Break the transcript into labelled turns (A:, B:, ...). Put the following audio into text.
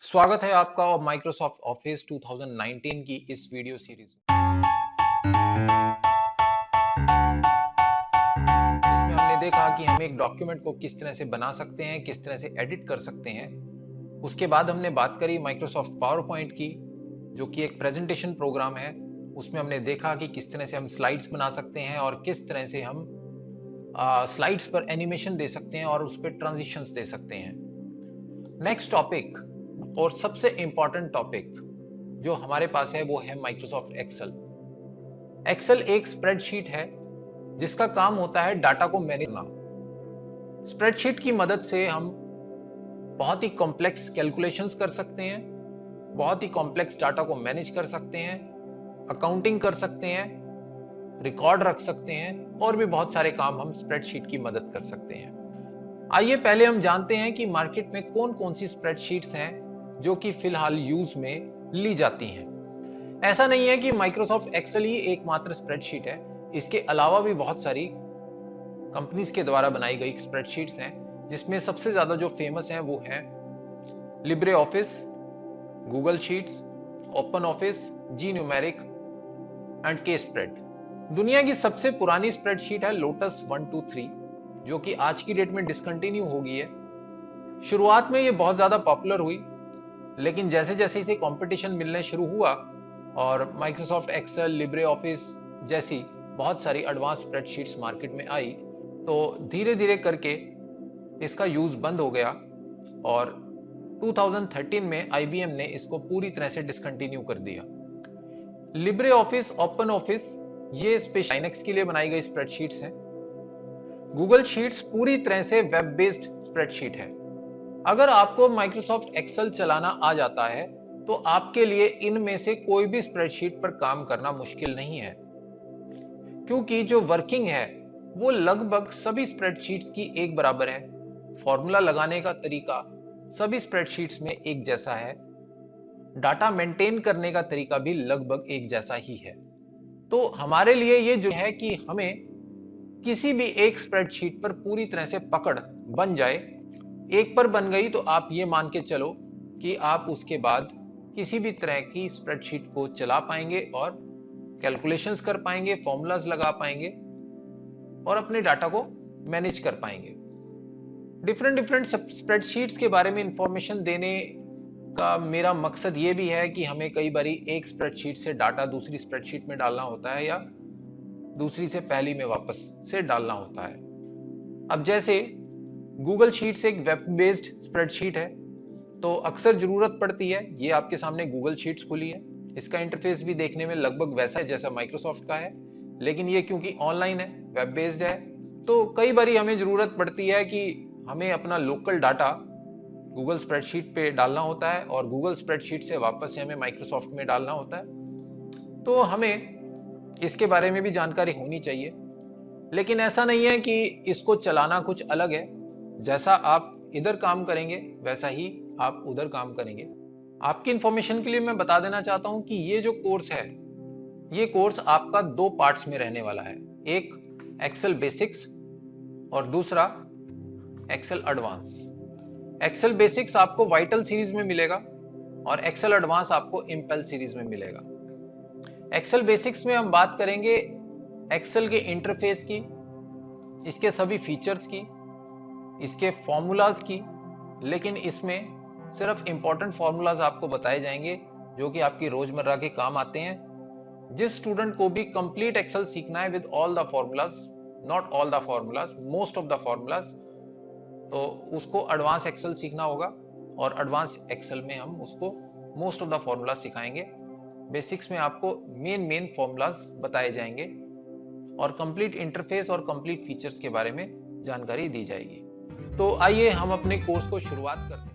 A: स्वागत है आपका और माइक्रोसॉफ्ट ऑफिस 2019 की इस वीडियो सीरीज में जिसमें हमने देखा कि हम एक डॉक्यूमेंट को किस तरह से बना सकते हैं, किस तरह से एडिट कर सकते हैं। उसके बाद हमने बात करी माइक्रोसॉफ्ट पावर पॉइंट की, जो कि एक प्रेजेंटेशन प्रोग्राम है। उसमें हमने देखा कि किस तरह से हम स्लाइड्स बना सकते हैं और किस तरह से हम स्लाइड्स पर एनिमेशन दे सकते हैं और उस पर ट्रांजिशंस दे सकते हैं। नेक्स्ट टॉपिक और सबसे इंपॉर्टेंट टॉपिक जो हमारे पास है वो है माइक्रोसॉफ्ट एक्सेल। एक्सेल एक स्प्रेडशीट है जिसका काम होता है डाटा को मैनेज करना। स्प्रेडशीट की मदद से हम बहुत ही कॉम्प्लेक्स कैलकुलेशंस कर सकते हैं, बहुत ही कॉम्प्लेक्स डाटा को मैनेज कर सकते हैं, अकाउंटिंग कर सकते हैं, रिकॉर्ड रख सकते हैं और भी बहुत सारे काम हम स्प्रेडशीट की मदद कर सकते हैं। आइए पहले हम जानते हैं कि मार्केट में कौन कौन सी स्प्रेडशीट्स हैं जो कि फिलहाल यूज में ली जाती हैं। ऐसा नहीं है कि माइक्रोसॉफ्ट एक्सेल ही एकमात्र स्प्रेडशीट है, इसके अलावा भी बहुत सारी कंपनीज के द्वारा बनाई गई स्प्रेडशीट्स हैं, जिसमें सबसे ज्यादा जो फेमस हैं वो है LibreOffice, Google Sheets, OpenOffice, Gnumeric and KSpread. दुनिया की सबसे पुरानी स्प्रेडशीट है लोटस 123, जो कि आज की डेट में डिसकंटिन्यू हो गई है। शुरुआत में ये बहुत ज्यादा पॉपुलर हुई, लेकिन जैसे जैसे इसे कंपटीशन मिलने शुरू हुआ और माइक्रोसॉफ्ट एक्सेल, लिब्रे ऑफिस जैसी बहुत सारी एडवांस स्प्रेडशीट्स मार्केट में आई, तो धीरे धीरे करके इसका यूज बंद हो गया और 2013 में आईबीएम ने इसको पूरी तरह से डिसकंटिन्यू कर दिया। लिब्रे ऑफिस, ओपन ऑफिस ये स्पेशल लाइनक्स के लिए बनाई गई स्प्रेडशीट्स हैं। गूगल शीट्स पूरी तरह से वेब बेस्ड स्प्रेडशीट है। अगर आपको माइक्रोसॉफ्ट एक्सेल चलाना आ जाता है तो आपके लिए इनमें से कोई भी स्प्रेडशीट पर काम करना मुश्किल नहीं है, क्योंकि जो वर्किंग है वो लगभग सभी स्प्रेडशीट्स की एक बराबर है। फॉर्मूला लगाने का तरीका सभी स्प्रेडशीट्स में एक जैसा है, डाटा मेंटेन करने का तरीका भी लगभग एक जैसा ही है। तो हमारे लिए ये जो है कि हमें किसी भी एक स्प्रेडशीट पर पूरी तरह से पकड़ बन जाए, एक पर बन गई तो आप ये मान के चलो कि आप उसके बाद किसी भी तरह की स्प्रेडशीट को चला पाएंगे और कैलकुलेशंस कर पाएंगे, फॉर्मूलाज लगा पाएंगे और अपने डाटा को मैनेज कर पाएंगे। डिफरेंट डिफरेंट स्प्रेडशीट्स के बारे में इंफॉर्मेशन देने का मेरा मकसद ये भी है कि हमें कई बारी एक स्प्रेडशीट से डाटा दूसरी स्प्रेडशीट में डालना होता है या दूसरी से पहली में वापस से डालना होता है। अब जैसे गूगल शीट्स एक वेब बेस्ड स्प्रेडशीट है, तो अक्सर जरूरत पड़ती है। ये आपके सामने गूगल शीट्स खुली है, इसका इंटरफेस भी देखने में लगभग वैसा है जैसा माइक्रोसॉफ्ट का है, लेकिन ये क्योंकि ऑनलाइन है, वेब बेस्ड है, तो कई बारी हमें जरूरत पड़ती है कि हमें अपना लोकल डाटा गूगल स्प्रेडशीट पे डालना होता है और गूगल स्प्रेडशीट से वापस से हमें माइक्रोसॉफ्ट में डालना होता है। तो हमें इसके बारे में भी जानकारी होनी चाहिए, लेकिन ऐसा नहीं है कि इसको चलाना कुछ अलग है। जैसा आप इधर काम करेंगे वैसा ही आप उधर काम करेंगे। आपकी इंफॉर्मेशन के लिए मैं बता देना चाहता हूं कि ये जो कोर्स है, ये कोर्स आपका दो पार्ट्स में रहने वाला है। एक एक्सेल बेसिक्स और दूसरा एक्सेल एडवांस। एक्सेल बेसिक्स आपको वाइटल सीरीज में मिलेगा और एक्सेल एडवांस आपको इंपेल सीरीज में मिलेगा। एक्सेल बेसिक्स में हम बात करेंगे एक्सेल के इंटरफेस की, इसके सभी फीचर्स की, इसके फॉर्मूलाज की, लेकिन इसमें सिर्फ इंपॉर्टेंट फॉर्मूलाज आपको बताए जाएंगे जो कि आपकी रोजमर्रा के काम आते हैं। जिस स्टूडेंट को भी कंप्लीट एक्सेल सीखना है with all the formulas, not all the formulas, most of the formulas, तो उसको एडवांस एक्सेल सीखना होगा और एडवांस एक्सेल में हम उसको मोस्ट ऑफ द फॉर्मूलाज सिखाएंगे। बेसिक्स में आपको मेन फॉर्मूलाज बताए जाएंगे और कंप्लीट इंटरफेस और कंप्लीट फीचर्स के बारे में जानकारी दी जाएगी। तो आइए हम अपने कोर्स को शुरुआत करते हैं।